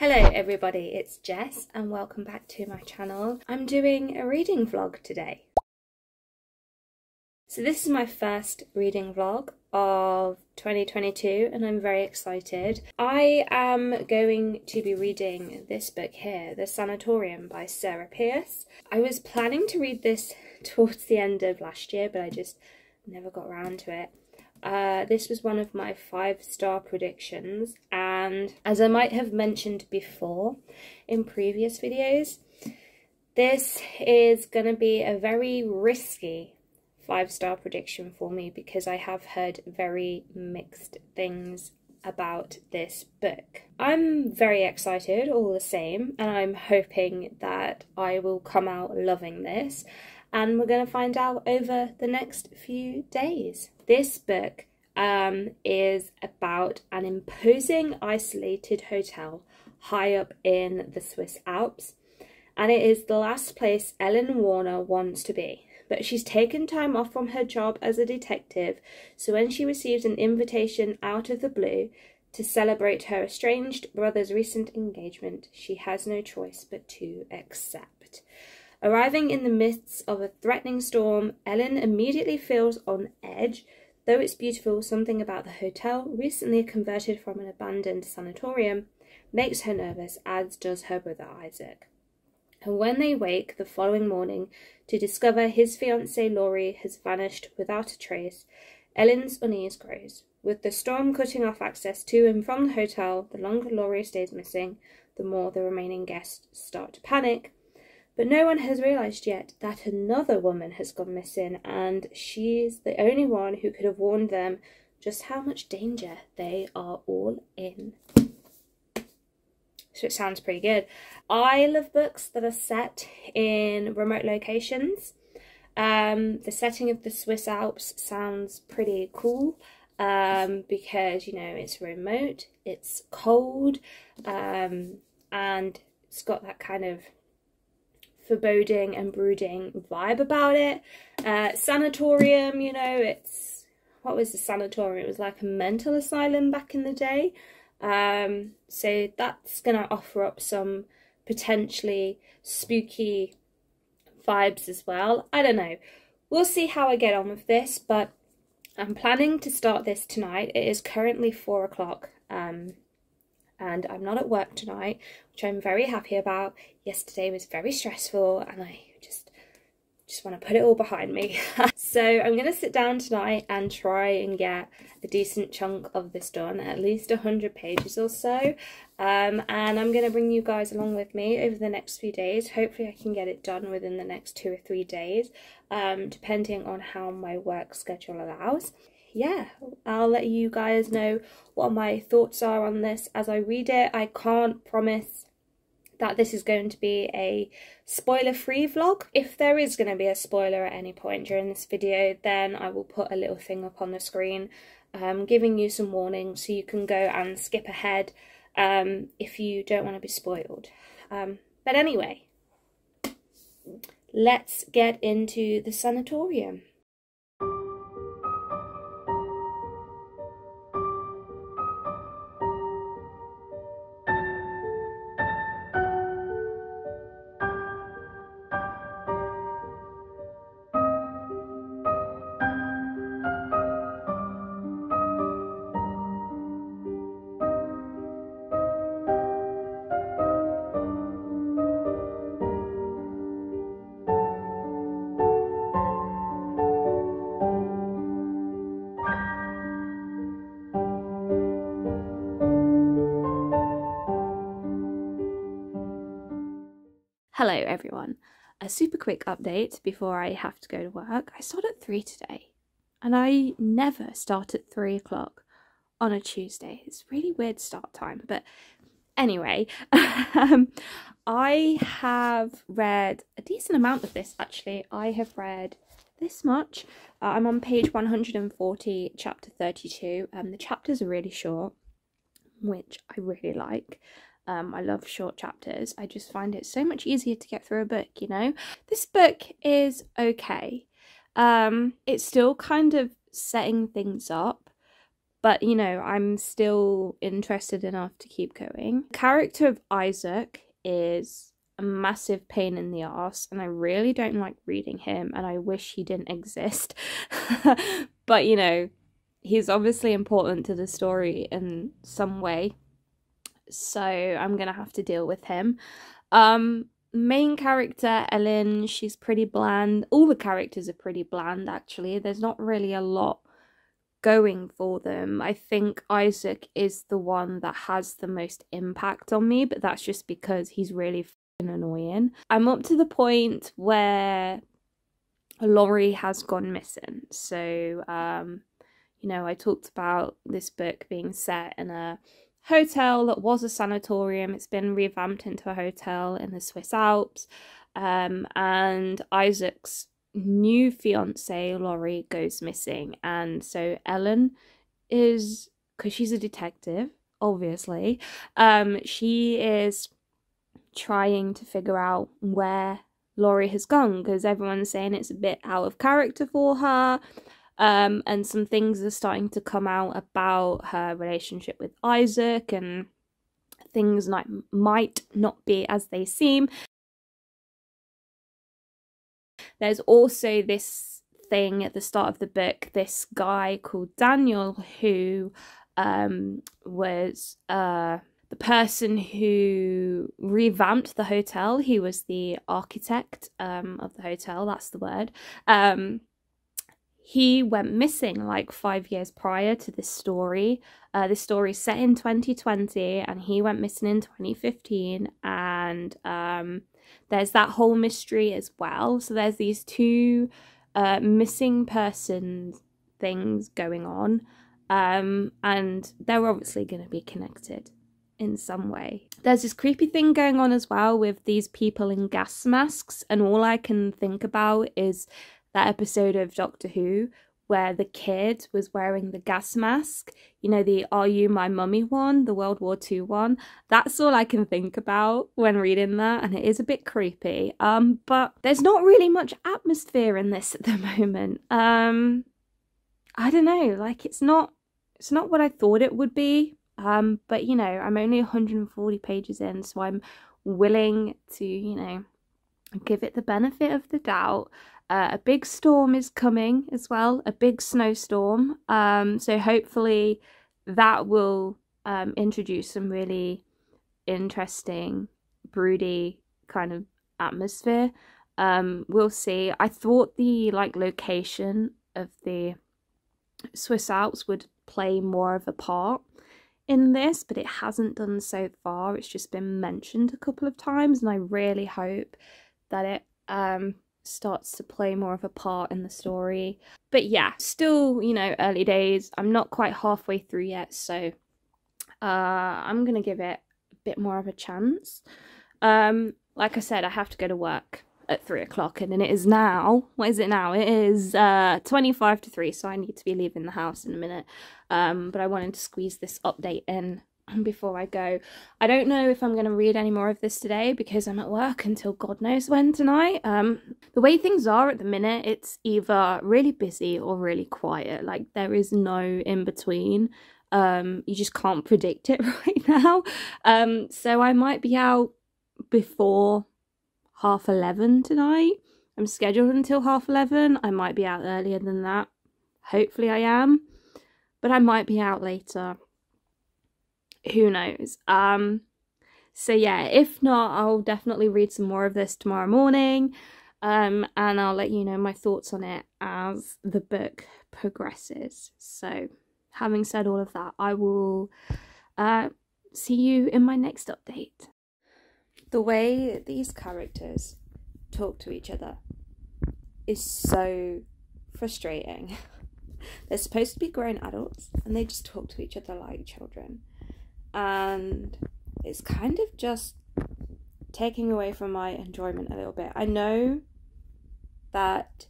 Hello everybody, it's Jess and welcome back to my channel. I'm doing a reading vlog today. So this is my first reading vlog of 2022 and I'm very excited. I am going to be reading this book here, The Sanatorium by Sarah Pierce. I was planning to read this towards the end of last year, but I just never got around to it. This was one of my 5-star predictions, and as I might have mentioned before in previous videos, this is going to be a very risky 5-star prediction for me because I have heard very mixed things about this book. I'm very excited all the same, and I'm hoping that I will come out loving this, and we're going to find out over the next few days. This book is about an imposing isolated hotel high up in the Swiss Alps, and it is the last place Ellen Warner wants to be. But she's taken time off from her job as a detective, so when she receives an invitation out of the blue to celebrate her estranged brother's recent engagement, she has no choice but to accept. Arriving in the midst of a threatening storm, Ellen immediately feels on edge. Though it's beautiful, something about the hotel, recently converted from an abandoned sanatorium, makes her nervous, as does her brother Isaac. And when they wake the following morning to discover his fiancée Laurie has vanished without a trace, Ellen's unease grows. With the storm cutting off access to and from the hotel, the longer Laurie stays missing, the more the remaining guests start to panic. But no one has realised yet that another woman has gone missing, and she's the only one who could have warned them just how much danger they are all in. So it sounds pretty good. I love books that are set in remote locations. The setting of the Swiss Alps sounds pretty cool because, you know, it's remote, it's cold, and it's got that kind of foreboding and brooding vibe about it. Sanatorium, you know, it's, what was the sanatorium? It was like a mental asylum back in the day. So that's gonna offer up some potentially spooky vibes as well. I don't know, we'll see how I get on with this, but I'm planning to start this tonight. It is currently 4 o'clock, and I'm not at work tonight, which I'm very happy about. Yesterday was very stressful and I just want to put it all behind me. So I'm going to sit down tonight and try and get a decent chunk of this done, at least 100 pages or so. And I'm going to bring you guys along with me over the next few days. Hopefully I can get it done within the next 2 or 3 days, depending on how my work schedule allows. Yeah, I'll let you guys know what my thoughts are on this as I read it. I can't promise that this is going to be a spoiler-free vlog. If there is going to be a spoiler at any point during this video, then I will put a little thing up on the screen giving you some warnings so you can go and skip ahead if you don't want to be spoiled. But anyway, let's get into The Sanatorium. Hello everyone, a super quick update before I have to go to work. I start at 3 today, and I never start at 3 o'clock on a Tuesday. It's really weird start time, but anyway, I have read a decent amount of this actually. I have read this much. I'm on page 140, chapter 32. The chapters are really short, which I really like. I love short chapters. I just find it so much easier to get through a book, you know? This book is okay. It's still kind of setting things up, but you know, I'm still interested enough to keep going. The character of Isaac is a massive pain in the ass, and I really don't like reading him, and I wish he didn't exist. But you know, he's obviously important to the story in some way, so I'm gonna have to deal with him. Main character Ellen, she's pretty bland. All the characters are pretty bland, actually. There's not really a lot going for them. I think Isaac is the one that has the most impact on me, but that's just because he's really fucking annoying. I'm up to the point where Laurie has gone missing. So you know, I talked about this book being set in a hotel that was a sanatorium. It's been revamped into a hotel in the Swiss Alps, and Isaac's new fiance Laurie goes missing, and so Ellen is, because she's a detective obviously, she is trying to figure out where Laurie has gone, because everyone's saying it's a bit out of character for her. And some things are starting to come out about her relationship with Isaac, and things might not be as they seem. There's also this thing at the start of the book, this guy called Daniel, who was the person who revamped the hotel. He was the architect of the hotel, that's the word. He went missing like 5 years prior to this story. This story is set in 2020, and he went missing in 2015. And there's that whole mystery as well. So there's these two missing person things going on, and they're obviously going to be connected in some way. There's this creepy thing going on as well with these people in gas masks, and all I can think about is that episode of Doctor Who where the kid was wearing the gas mask, you know, the Are You My Mummy one, the World War II one. That's all I can think about when reading that, and it is a bit creepy. But there's not really much atmosphere in this at the moment. I don't know, like it's not what I thought it would be. But you know, I'm only 140 pages in, so I'm willing to, you know, give it the benefit of the doubt. A big storm is coming as well, a big snowstorm. So hopefully that will introduce some really interesting, broody kind of atmosphere. We'll see. I thought the location of the Swiss Alps would play more of a part in this, but it hasn't done so far. It's just been mentioned a couple of times, and I really hope that it starts to play more of a part in the story. But yeah, still, you know, early days. I'm not quite halfway through yet, so I'm gonna give it a bit more of a chance. Like I said, I have to go to work at 3 o'clock, and then it is now, what is it now? It is 25 to 3, so I need to be leaving the house in a minute. But I wanted to squeeze this update in before I go. I don't know if I'm going to read any more of this today because I'm at work until God knows when tonight. The way things are at the minute, it's either really busy or really quiet. Like there is no in between. You just can't predict it right now. So I might be out before 11:30 tonight. I'm scheduled until 11:30. I might be out earlier than that. Hopefully I am, but I might be out later. Who knows? So yeah, if not, I'll definitely read some more of this tomorrow morning, and I'll let you know my thoughts on it as the book progresses. So having said all of that, I will see you in my next update. The way these characters talk to each other is so frustrating. They're supposed to be grown adults, and they just talk to each other like children. And it's kind of just taking away from my enjoyment a little bit. I know that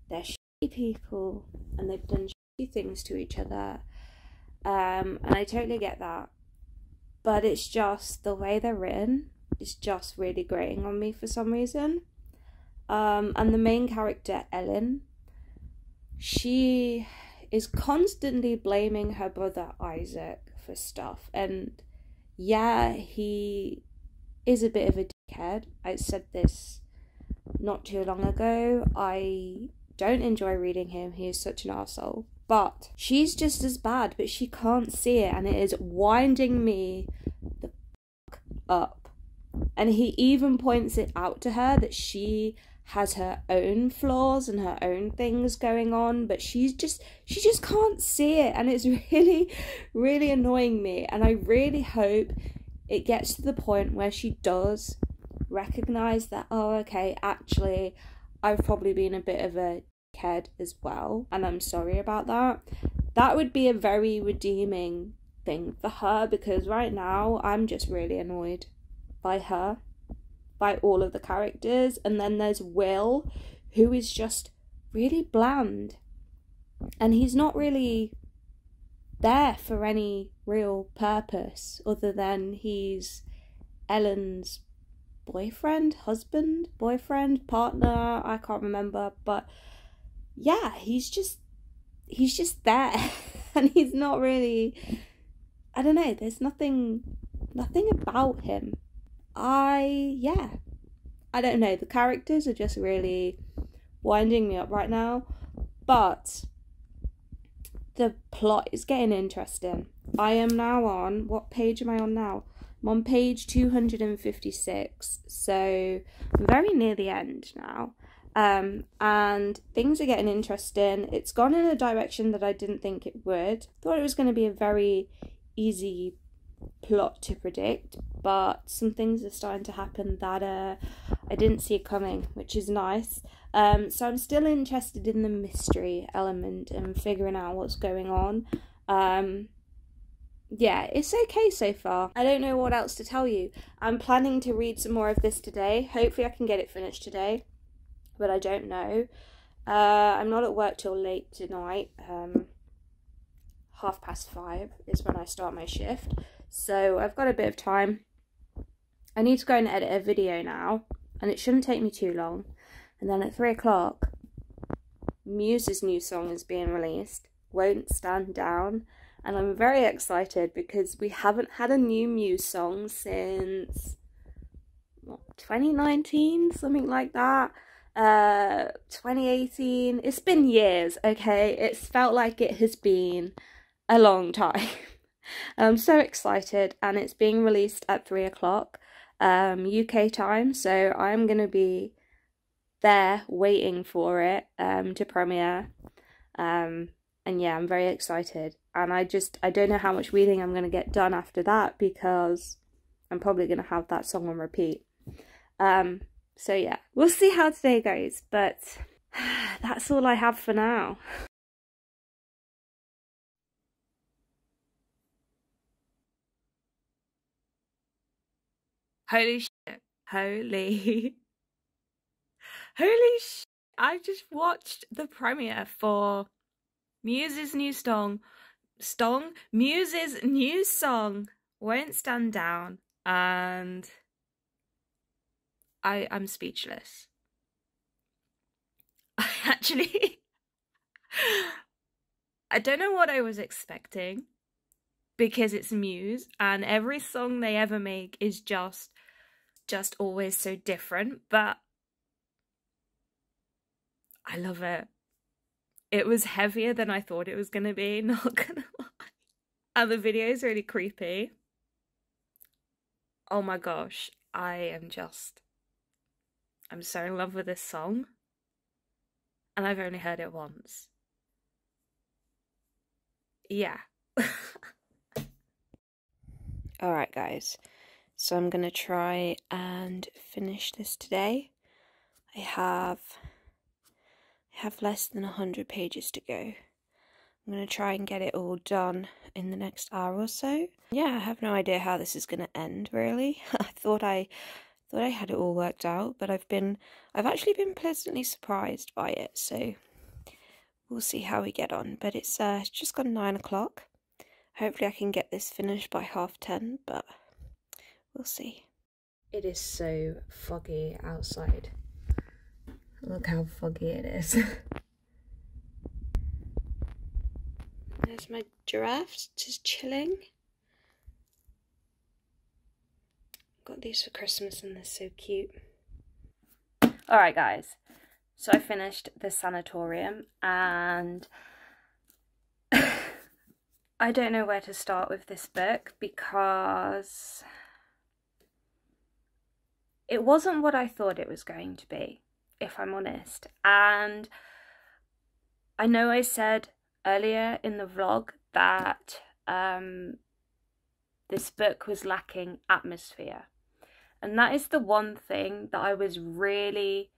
they're shitty people and they've done shitty things to each other, and I totally get that, but it's just the way they're written is just really grating on me for some reason. And the main character, Ellen, she is constantly blaming her brother Isaac for stuff. And yeah, he is a bit of a dickhead. I said this not too long ago. I don't enjoy reading him. He is such an arsehole. But she's just as bad, but she can't see it, and it is winding me the fuck up. And he even points it out to her that she has her own flaws and her own things going on, but she just can't see it, and it's really, really annoying me. And I really hope it gets to the point where she does recognize that, oh, okay, actually I've probably been a bit of a dickhead as well, and I'm sorry about that. That would be a very redeeming thing for her, because right now I'm just really annoyed by her, by all of the characters. And then there's Will, who is just really bland, and he's not really there for any real purpose other than he's Ellen's boyfriend, partner, I can't remember, but yeah, he's just there. And he's not really, I don't know, there's nothing about him. I don't know, the characters are just really winding me up right now, but the plot is getting interesting. I am now on, what page am I on now? I'm on page 256, so I'm very near the end now. And things are getting interesting. It's gone in a direction that I didn't think it would. Thought it was going to be a very easy plot to predict, but some things are starting to happen that I didn't see coming, which is nice. So I'm still interested in the mystery element and figuring out what's going on. Yeah, it's okay so far. I don't know what else to tell you. I'm planning to read some more of this today. Hopefully I can get it finished today, but I don't know. I'm not at work till late tonight. 5:30 is when I start my shift, so I've got a bit of time. I need to go and edit a video now, and it shouldn't take me too long. And then at 3 o'clock, Muse's new song is being released, Won't Stand Down, and I'm very excited because we haven't had a new Muse song since 2019, something like that. 2018. It's been years, okay? It's felt like it has been a long time. I'm so excited, and it's being released at 3 o'clock UK time, so I'm gonna be there waiting for it to premiere. And yeah, I'm very excited, and I don't know how much reading I'm gonna get done after that, because I'm probably gonna have that song on repeat. So yeah, we'll see how today goes, but that's all I have for now. Holy shit. Holy shit. I just watched the premiere for Muse's new song, Muse's new song, Won't Stand Down, and I'm speechless. I actually, I don't know what I was expecting, because it's Muse, and every song they ever make is just always so different, but I love it. It was heavier than I thought it was gonna be, not gonna lie. And the video is really creepy. Oh my gosh, I'm so in love with this song, and I've only heard it once. Yeah. Alright guys, so I'm gonna try and finish this today. I have less than 100 pages to go. I'm gonna try and get it all done in the next hour or so. Yeah, I have no idea how this is gonna end, really. I thought I had it all worked out, but I've actually been pleasantly surprised by it, so we'll see how we get on. But it's just gone 9 o'clock. Hopefully I can get this finished by 10:30, but we'll see. It is so foggy outside. Look how foggy it is. There's my giraffe just chilling. Got these for Christmas and they're so cute. Alright guys, so I finished the Sanatorium and I don't know where to start with this book because it wasn't what I thought it was going to be, if I'm honest. And I know I said earlier in the vlog that this book was lacking atmosphere. And that is the one thing that I was really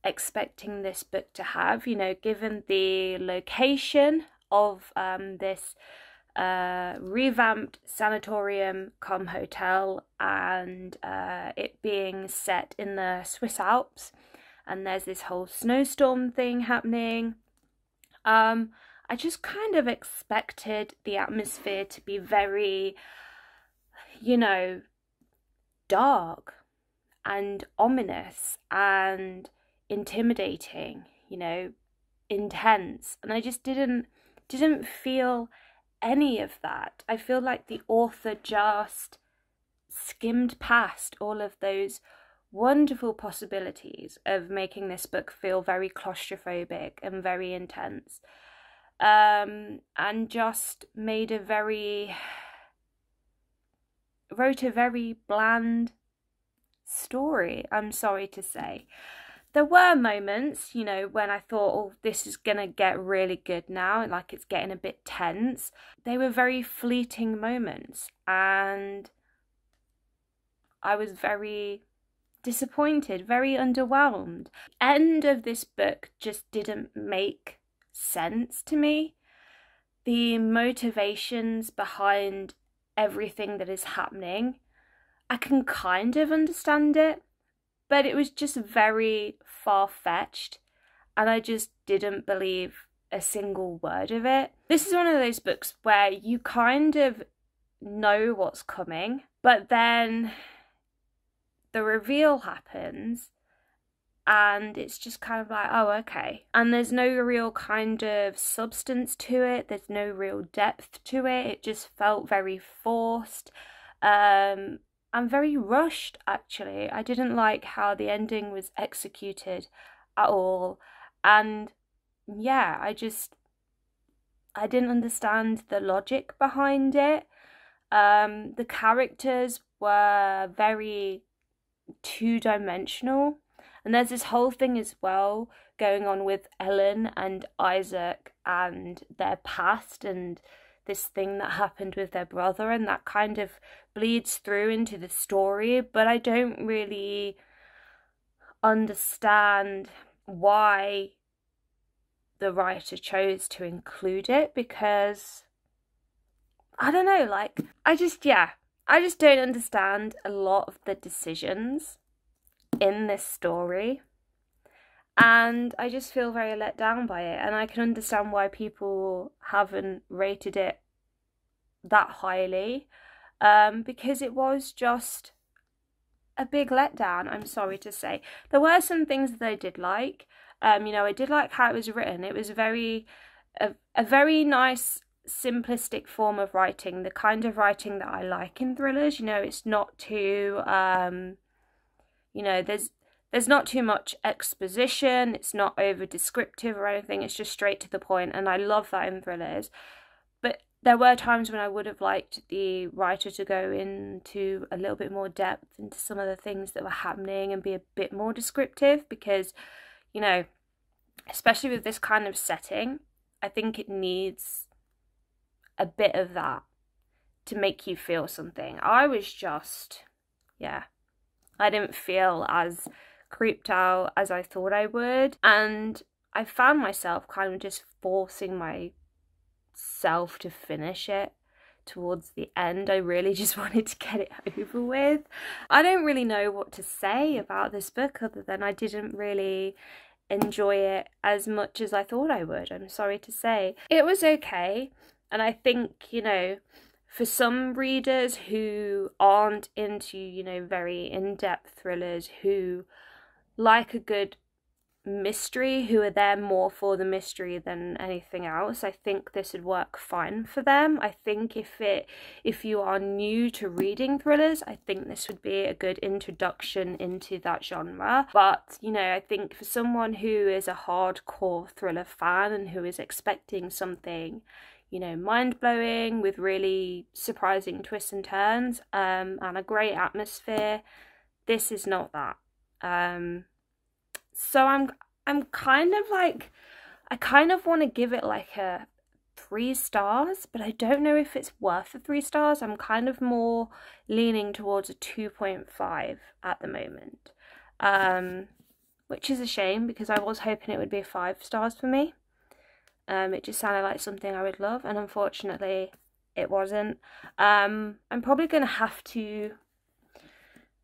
expecting this book to have, you know, given the location of this revamped sanatorium cum hotel and it being set in the Swiss Alps, and there's this whole snowstorm thing happening. I just kind of expected the atmosphere to be very, you know, dark and ominous and intimidating, you know, intense, and I just didn't feel any of that. I feel like the author just skimmed past all of those wonderful possibilities of making this book feel very claustrophobic and very intense, and just made wrote a very bland story, I'm sorry to say. There were moments, you know, when I thought, oh, this is gonna get really good now, like it's getting a bit tense. They were very fleeting moments and I was very disappointed, very underwhelmed. End of this book just didn't make sense to me. The motivations behind everything that is happening, I can kind of understand it, but it was just very far-fetched and I just didn't believe a single word of it. This is one of those books where you kind of know what's coming, but then the reveal happens and it's just kind of like, oh, okay. And there's no real kind of substance to it. There's no real depth to it. It just felt very forced and very rushed, actually. I didn't like how the ending was executed at all. And yeah, I didn't understand the logic behind it. The characters were very two-dimensional. And there's this whole thing as well going on with Ellen and Isaac and their past and this thing that happened with their brother, and that kind of bleeds through into the story, but I don't really understand why the writer chose to include it, because I don't know, like I just don't understand a lot of the decisions in this story, and I just feel very let down by it. And I can understand why people haven't rated it that highly, because it was just a big letdown, I'm sorry to say. There were some things that I did like. You know, I did like how it was written. It was a very nice simplistic form of writing, the kind of writing that I like in thrillers. You know, it's not too you know, there's not too much exposition, it's not over descriptive or anything, it's just straight to the point, and I love that in thrillers. But there were times when I would have liked the writer to go into a little bit more depth into some of the things that were happening and be a bit more descriptive, because, you know, especially with this kind of setting, I think it needs a bit of that to make you feel something. I was just, yeah, I didn't feel as creeped out as I thought I would, and I found myself kind of just forcing myself to finish it towards the end. I really just wanted to get it over with. I don't really know what to say about this book other than I didn't really enjoy it as much as I thought I would, I'm sorry to say. It was okay, and I think, you know, for some readers who aren't into, you know, very in-depth thrillers, who like a good mystery, who are there more for the mystery than anything else, I think this would work fine for them. I think if you are new to reading thrillers, I think this would be a good introduction into that genre. But, you know, I think for someone who is a hardcore thriller fan and who is expecting something, you know, mind-blowing with really surprising twists and turns, and a great atmosphere, this is not that. So I'm kind of like, I kind of want to give it like a 3 stars, but I don't know if it's worth the 3 stars. I'm kind of more leaning towards a 2.5 at the moment, which is a shame because I was hoping it would be 5 stars for me. It just sounded like something I would love, and unfortunately it wasn't. I'm probably going to have to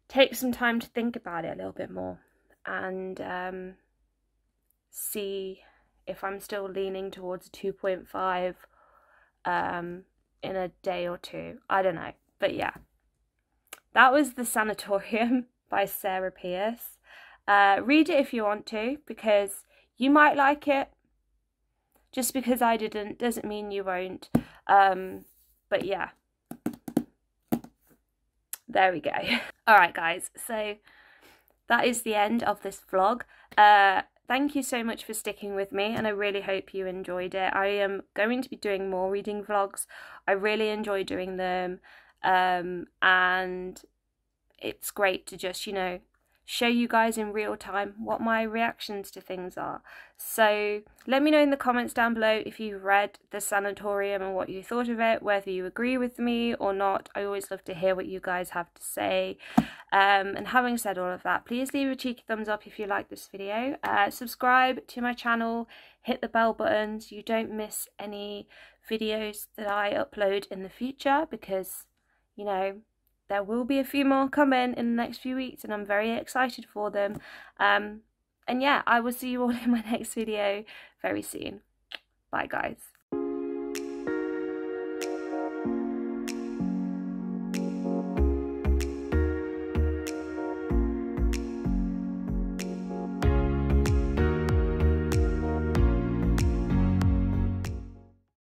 take some time to think about it a little bit more and see if I'm still leaning towards a 2.5 in a day or two. I don't know. But yeah, that was The Sanatorium by Sarah Pierce. Read it if you want to, because you might like it. Just because I didn't doesn't mean you won't. But yeah, there we go. Alright guys, so that is the end of this vlog. Thank you so much for sticking with me, and I really hope you enjoyed it. I am going to be doing more reading vlogs. I really enjoy doing them, and it's great to just, you know, show you guys in real time what my reactions to things are. So let me know in the comments down below if you've read The Sanatorium and what you thought of it, whether you agree with me or not. I always love to hear what you guys have to say. And having said all of that, please leave a cheeky thumbs up if you like this video. Subscribe to my channel, hit the bell button so you don't miss any videos that I upload in the future, because, you know, there will be a few more coming in the next few weeks and I'm very excited for them. And yeah, I will see you all in my next video very soon. Bye guys.